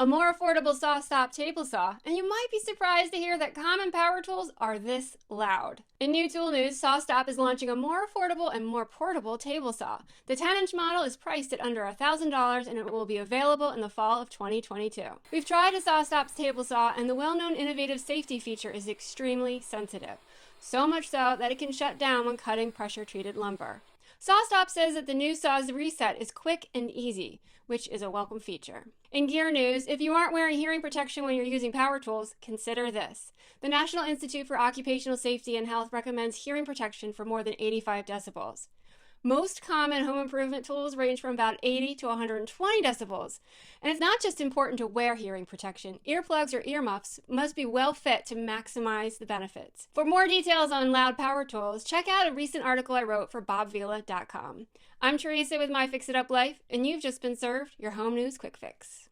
A more affordable SawStop table saw, and you might be surprised to hear that common power tools are this loud. In new tool news, SawStop is launching a more affordable and more portable table saw. The 10-inch model is priced at under $1,000 and it will be available in the fall of 2022. We've tried a SawStop table saw and the well-known innovative safety feature is extremely sensitive. So much so that it can shut down when cutting pressure-treated lumber. SawStop says that the new saw's reset is quick and easy, which is a welcome feature. In gear news, if you aren't wearing hearing protection when you're using power tools, consider this. The National Institute for Occupational Safety and Health recommends hearing protection for more than 85 decibels. Most common home improvement tools range from about 80 to 120 decibels. And it's not just important to wear hearing protection. Earplugs or earmuffs must be well fit to maximize the benefits. For more details on loud power tools, check out a recent article I wrote for bobvila.com. I'm Theresa with MyFixitUpLife, and you've just been served your home news quick fix.